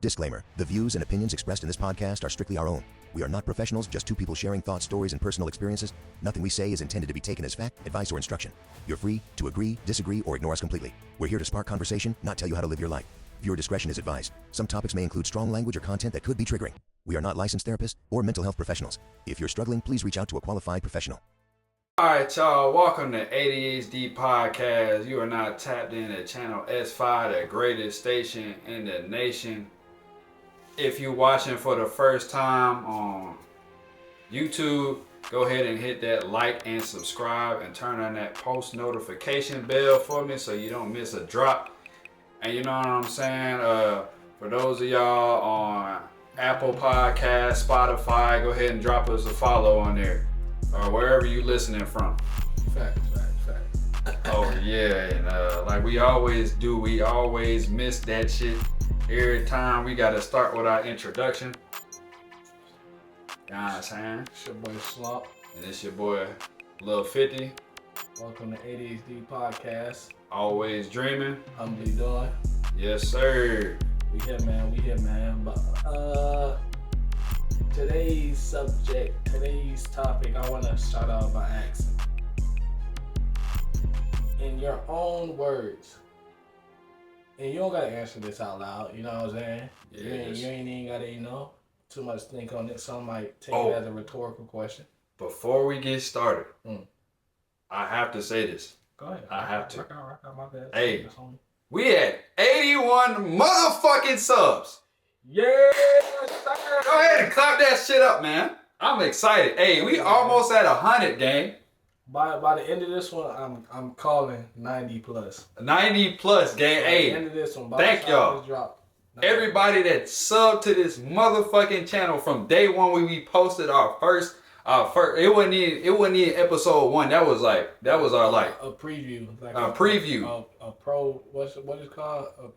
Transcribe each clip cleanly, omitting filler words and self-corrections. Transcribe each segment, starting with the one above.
Disclaimer: the views and opinions expressed in this podcast are strictly our own. We are not professionals, just two people sharing thoughts, stories, and personal experiences. Nothing we say is intended to be taken as fact, advice, or instruction. You're free to agree, disagree, or ignore us completely. We're here to spark conversation, not tell you how to live your life. Viewer discretion is advised. Some topics may include strong language or content that could be triggering. We are not licensed therapists or mental health professionals. If you're struggling, please reach out to a qualified professional. Alright, y'all, welcome to ADHD Podcast. You are now tapped in at channel S5, the greatest station in the nation. If you're watching for the first time on YouTube, go ahead and hit that like and subscribe and turn on that post notification bell for me so you don't miss a drop. And you know what I'm saying? For those of y'all on Apple Podcasts, Spotify, go ahead and drop us a follow on there. Or wherever you listening from. Facts. Oh yeah, and like we always do, we always miss that shit. Every time we gotta start with our introduction. You know what I'm saying? It's your boy Slump. And it's your boy Lil 50. Welcome to ADHD Podcast. Always dreaming. Humbly doing. Yes, sir. We here, man. But today's topic, I want to start off by asking, in your own words, and you don't gotta answer this out loud, you know what I'm saying? Yeah, you ain't even gotta, too much think on it. Some might take it as a rhetorical question. Before we get started, I have to say this. Go ahead. I have to. Rock out, my bad. Hey, we had 81 motherfucking subs. Yeah, Go ahead and clap that shit up, man. I'm excited. Hey, we almost at 100, gang. By the end of this one, I'm calling 90 plus. 90 plus, gang. By Hey, the end of this one, thank y'all. Everybody that subbed to this motherfucking channel from day one when we posted our first. It wasn't even episode 1. That was our a preview. Like a preview. What is called? A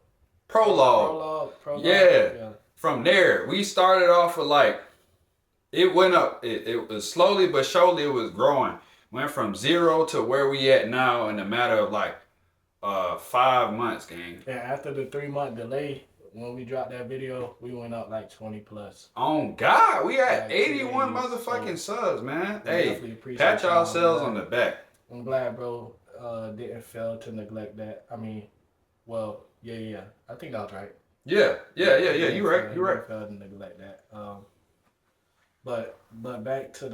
prologue. Prologue. Yeah. From there, we started off with it went up. It was slowly but surely it was growing. Went from 0 to where we at now in a matter of 5 months, gang. Yeah, after the 3-month delay, when we dropped that video, we went up like 20 plus. Oh God, we had like 81 days, motherfucking subs, man. We Hey, pat yourselves on the back. I'm glad, bro, didn't fail to neglect that. I mean, well, yeah. I think that was right. Yeah. You right. Didn't fail to neglect that. But back to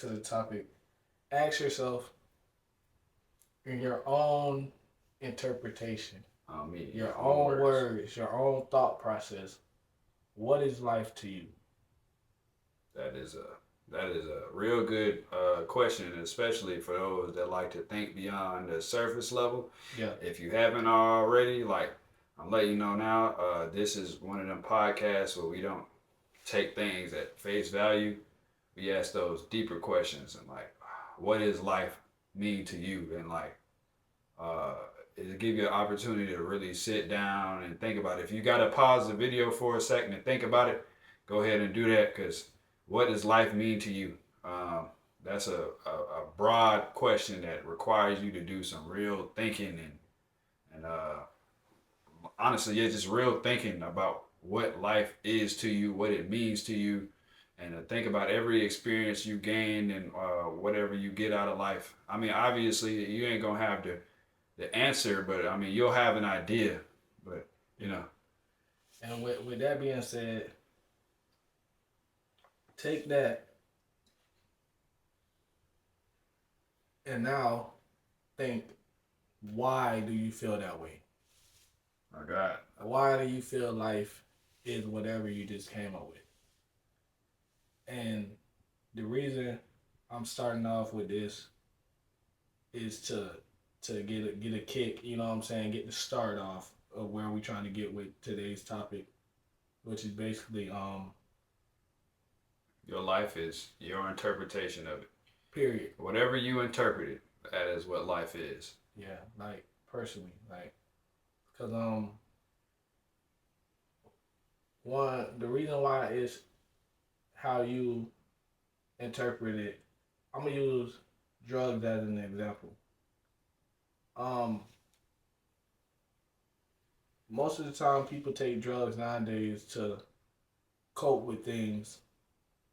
the topic. Ask yourself, in your own interpretation, your own words, your own thought process, what is life to you? That is a real good question, especially for those that like to think beyond the surface level. Yeah. If you haven't already, I'm letting you know now, this is one of them podcasts where we don't take things at face value. We ask those deeper questions and what does life mean to you? And it'll give you an opportunity to really sit down and think about it. If you got to pause the video for a second and think about it, go ahead and do that, because what does life mean to you? That's a broad question that requires you to do some real thinking and honestly, just real thinking about what life is to you, what it means to you, and to think about every experience you gain and whatever you get out of life. I mean, obviously, you ain't gonna have the answer, but I mean, you'll have an idea, but And with that being said, take that and now think, why do you feel that way? Oh God. Why do you feel life is whatever you just came up with? And the reason I'm starting off with this is to get a kick, you know what I'm saying, get the start off of where we trying to get with today's topic, which is basically Your life is your interpretation of it. period. Whatever you interpret it, that is what life is. Yeah, personally, because the reason why is how you interpret it. I'm gonna use drugs as an example. most of the time people take drugs nowadays to cope with things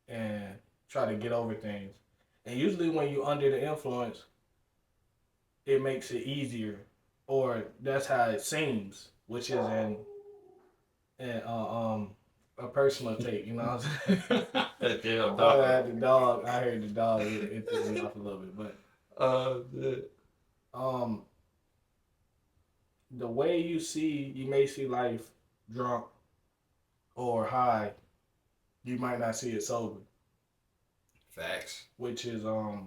and try to get over things. And usually when you're under the influence, it makes it easier, or that's how it seems, which is in a personal take. You know what I'm saying? Yeah, Oh, I dog. had the dog. I heard the dog. It threw me off a little bit, but Yeah. um, the way you may see life drunk or high, you might not see it sober, Facts. which is hmm,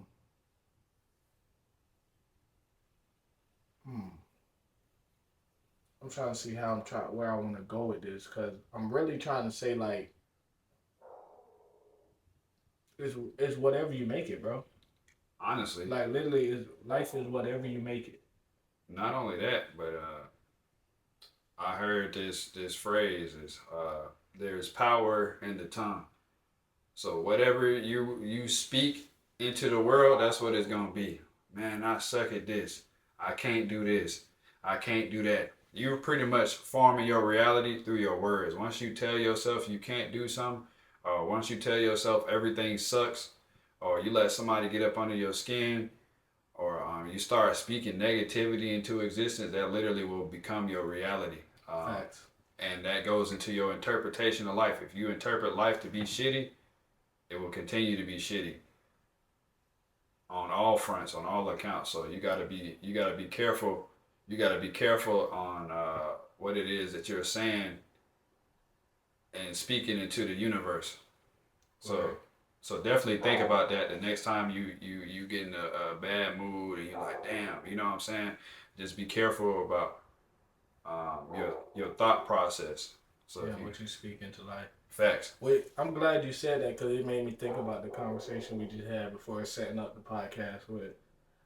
I'm trying to see how I'm trying where I want to go with this because I'm really trying to say like it's whatever you make it, bro. Honestly, Like literally, is life is whatever you make it. not only that, but I heard this phrase is there's power in the tongue. So whatever you speak into the world, that's what it's gonna be. Man, I suck at this. I can't do this. I can't do that. You're pretty much forming your reality through your words. Once you tell yourself you can't do something, or once you tell yourself everything sucks, or you let somebody get up under your skin, or you start speaking negativity into existence, that literally will become your reality. Facts. And that goes into your interpretation of life. If you interpret life to be shitty, it will continue to be shitty on all fronts, on all accounts. So you gotta be careful. You gotta be careful on what it is that you're saying and speaking into the universe. So Right. so definitely think about that the next time you get in a bad mood and you're like, damn, you know what I'm saying? Just be careful about your thought process. So Yeah, if you what you speak into life. facts. Wait, I'm glad you said that because it made me think about the conversation we just had before setting up the podcast with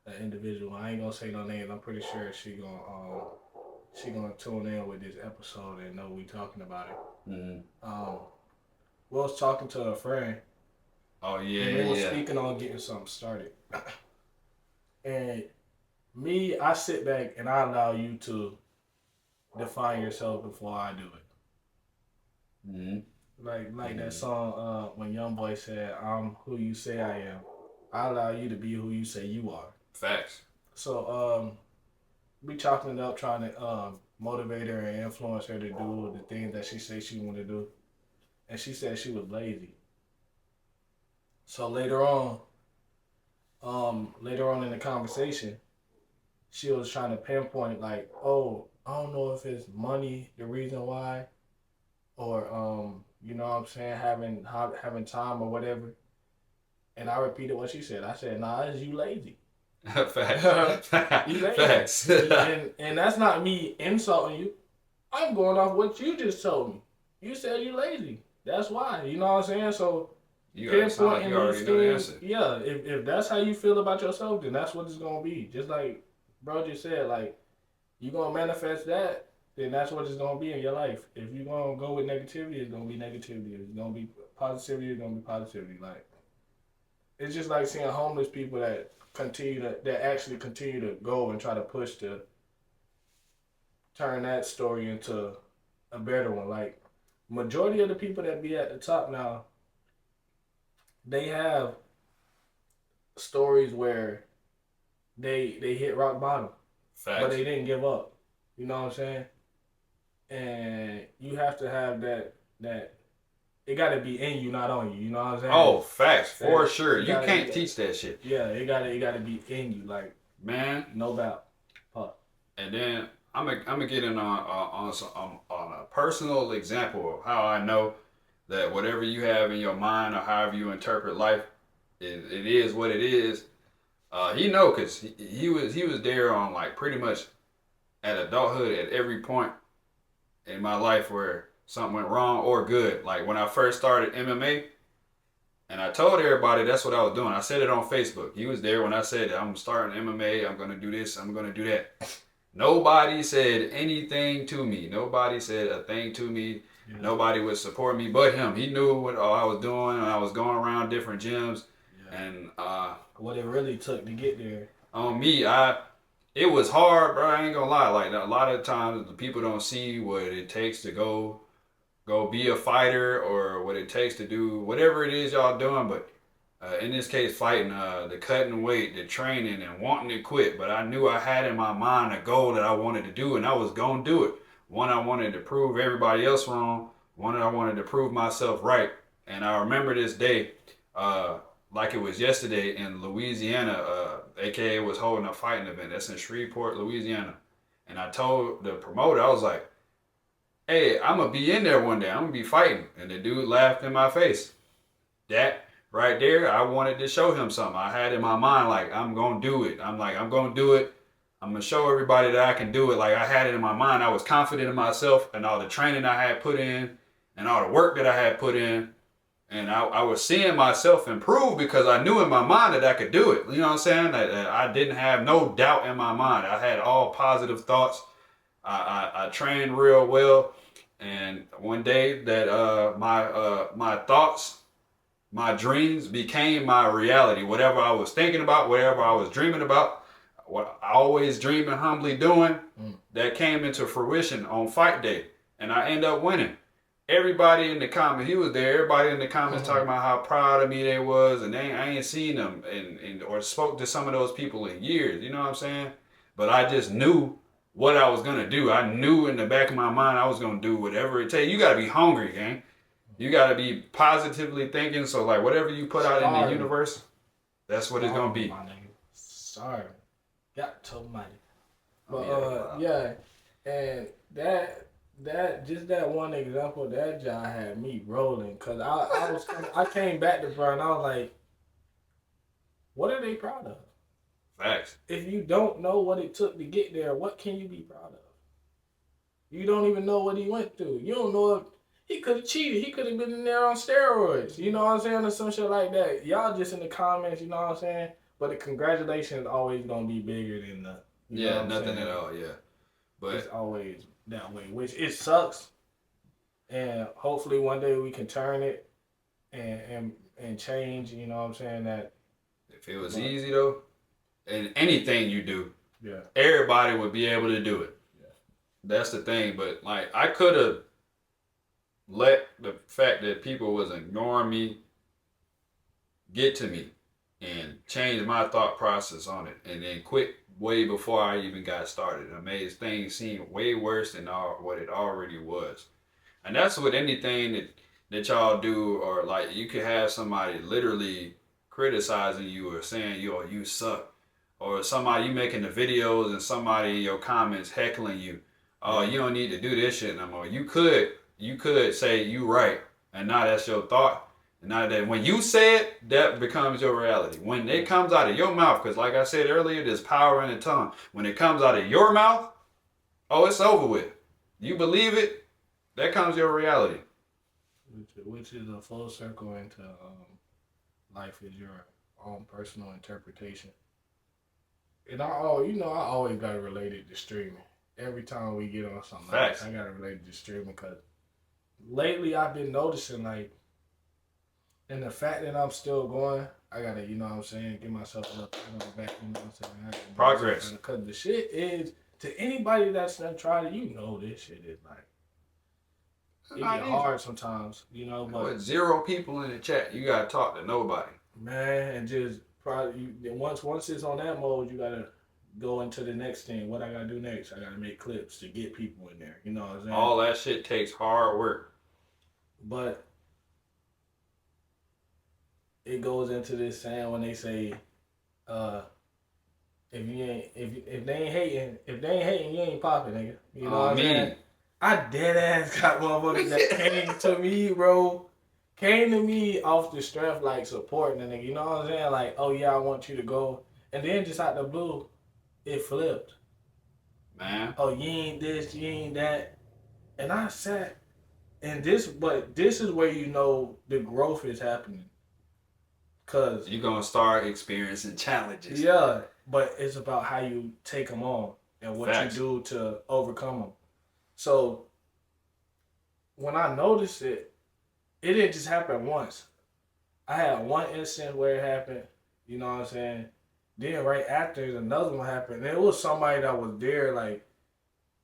an individual. I ain't gonna say no names. I'm pretty sure she gonna tune in with this episode and know we talking about it. Mm-hmm. We was talking to a friend Oh yeah, and we was yeah. speaking on getting something started. And me, I sit back and I allow you to define yourself before I do it. Mm-hmm. Like that song when YoungBoy said, "I'm who you say I am." I allow you to be who you say you are. Facts. So we chopping it up, trying to motivate her and influence her to do the things that she said she wanted to do, and she said she was lazy. So later on in the conversation, she was trying to pinpoint like, oh, I don't know if it's money the reason why, or you know what I'm saying, having time or whatever. And I repeated what she said. I said, nah, it's you lazy. Facts. You lazy. Facts. And that's not me insulting you. I'm going off what you just told me. You said you lazy. That's why. You know what I'm saying? So You already know the answer. yeah, if that's how you feel about yourself, then that's what it's gonna be. Just like bro just said, like you gonna manifest that, then that's what it's gonna be in your life. If you gonna go with negativity, it's gonna be negativity. If it's gonna be positivity, it's gonna be positivity. Like it's just like seeing homeless people that actually continue to go and try to push to turn that story into a better one. Like majority of the people that be at the top now, they have stories where they hit rock bottom, but Facts. they didn't give up. You know what I'm saying? And you have to have that it got to be in you, not on you. You know what I'm saying? Oh, facts for sure. You gotta- can't teach that shit, Yeah, it gotta be in you, like man. no doubt. Pop. And then I'm gonna get in on a personal example of how I know that whatever you have in your mind or however you interpret life, it is what it is. He know because he was there on like pretty much at adulthood at every point in my life where something went wrong or good. Like when I first started MMA, and I told everybody that's what I was doing. I said it on Facebook. He was there when I said I'm starting MMA. I'm gonna do this. I'm gonna do that. Nobody said anything to me. Nobody said a thing to me. Yeah. Nobody would support me but him. He knew what I was doing, and I was going around different gyms. Yeah. And what it really took to get there. On me, I it was hard, bro. I ain't gonna lie. Like a lot of times, the people don't see what it takes to go be a fighter or what it takes to do whatever it is y'all doing. But in this case, fighting, the cutting weight, the training, and wanting to quit. But I knew I had in my mind a goal that I wanted to do, and I was gonna do it. One, I wanted to prove everybody else wrong. One, I wanted to prove myself right. And I remember this day, like it was yesterday in Louisiana. AKA was holding a fighting event. That's in Shreveport, Louisiana. And I told the promoter, I was like, hey, I'm going to be in there one day. I'm going to be fighting. And the dude laughed in my face. That right there, I wanted to show him something. I had in my mind, like, I'm going to do it. I'm going to do it. I'm going to show everybody that I can do it. Like, I had it in my mind. I was confident in myself and all the training I had put in and all the work that I had put in. And I was seeing myself improve because I knew in my mind that I could do it. You know what I'm saying? That I didn't have no doubt in my mind. I had all positive thoughts. I trained real well. And one day that my thoughts, my dreams became my reality. Whatever I was thinking about, whatever I was dreaming about, what I always dreamed and humbly doing, that came into fruition on fight day. And I end up winning. Everybody in the comments, he was there. Everybody in the comments talking about how proud of me they was, and I ain't seen them or spoke to some of those people in years. You know what I'm saying? But I just knew what I was gonna do. I knew in the back of my mind I was gonna do whatever it takes. You gotta be hungry, gang. You gotta be positively thinking. So like whatever you put out in the universe, that's what it's gonna be. My nigga. Sorry, got to money. But yeah, and that just that one example, that job had me rolling, cause I came back to bro and I was like, what are they proud of? Facts. If you don't know what it took to get there, what can you be proud of? You don't even know what he went through. You don't know if he could have cheated. He could have been in there on steroids. You know what I'm saying? Or some shit like that. Y'all just in the comments, you know what I'm saying? But the congratulations is always gonna be bigger than the nothing at all. Yeah, but it's always that way, which it sucks. And hopefully one day we can turn it and change. You know what I'm saying? That if it was easy though, and anything you do, yeah, everybody would be able to do it. Yeah. That's the thing. But like I could have let the fact that people was ignoring me get to me and change my thought process on it, and then quit way before I even got started. It made things seem way worse than what it already was. And that's with anything that y'all do, or like you could have somebody literally criticizing you or saying you suck, or somebody you making the videos and somebody in your comments heckling you. Oh, you don't need to do this shit no more. You could say you right, and now that's your thought. And now that when you say it, that becomes your reality. When it comes out of your mouth, because like I said earlier, there's power in the tongue. When it comes out of your mouth, oh, it's over with. You believe it, that comes your reality. Which is a full circle into life is your own personal interpretation. And I always got to relate it to streaming. Every time we get on something like this, I got to relate it to streaming because lately I've been noticing like, and the fact that I'm still going, I got to, you know what I'm saying, give myself a little back, you know what I'm saying? Progress. Because the shit is, to anybody that's done tried it, you know this shit is like, it get hard sometimes, you know. But with 0 people in the chat, you gotta talk to nobody. Man, and just probably once it's on that mode, you gotta go into the next thing. What I gotta do next? I gotta make clips to get people in there. You know what I'm saying? All that shit takes hard work. But it goes into this saying when they say, if they ain't hating, you ain't popping, nigga. You know what I'm saying? I dead ass got motherfuckers that came to me, bro. Came to me off the strength, like supporting the nigga. You know what I'm saying? Like, oh yeah, I want you to go. And then just out the blue, it flipped. Man. Oh, you ain't this, you ain't that. And I sat, and this is where you know the growth is happening. Cause you're gonna start experiencing challenges. Yeah, but it's about how you take them on and what you do to overcome them. So when I noticed it, it didn't just happen once. I had one instance where it happened, you know what I'm saying? Then right after another one happened. And it was somebody that was there, like,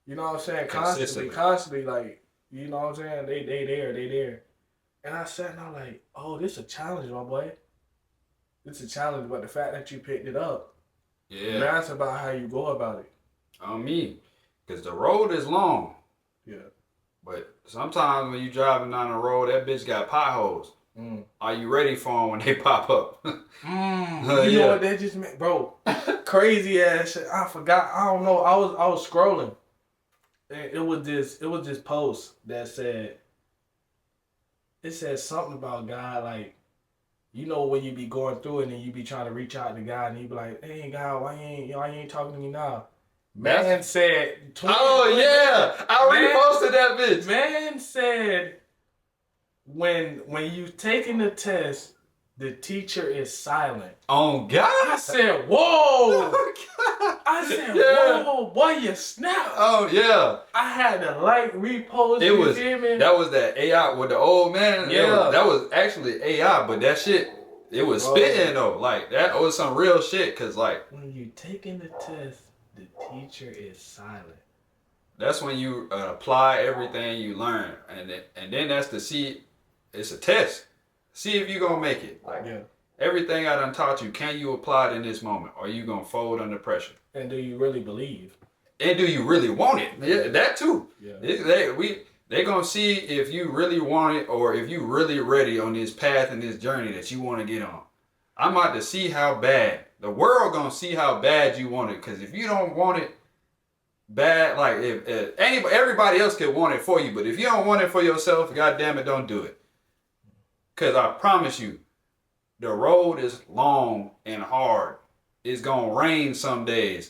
you know what I'm saying? Constantly, like, you know what I'm saying? They there. And I sat and I'm like, oh, this a challenge, my boy. It's a challenge, but the fact that you picked it up, Yeah. now it's about how you go about it. On me. Because the road is long. Yeah. But sometimes when you driving down the road, that bitch got potholes. Are you ready for them when they pop up? You know what that just meant, bro? Crazy ass shit. I forgot. I don't know. I was scrolling, and it was this post that said something about God, like, you know, when you be going through it and you be trying to reach out to God and you be like, hey God, why you ain't talking to me now? Man said, oh yeah, I reposted that bitch. Man said, when you taking the test, the teacher is silent. Oh God! I said, whoa! I said, whoa, boy, you snap! Oh yeah! I had to repost. That was that AI with the old man. Yeah, that was actually AI, but that shit, it was spitting though. Like that was some real shit. Cause like when you taking the test, the teacher is silent. That's when you apply everything you learn, and then that's to see. It's a test. See if you gonna make it. Like everything I done taught you, can you apply it in this moment? Or are you gonna fold under pressure? And do you really believe? And do you really want it? Yeah, that too. Yeah. They gonna see if you really want it or if you really ready on this path and this journey that you want to get on. I'm about to see how bad. The world gonna see how bad you want it. Because if you don't want it bad, like if everybody else could want it for you, but if you don't want it for yourself, God damn it, don't do it. Because I promise you, the road is long and hard. It's going to rain some days.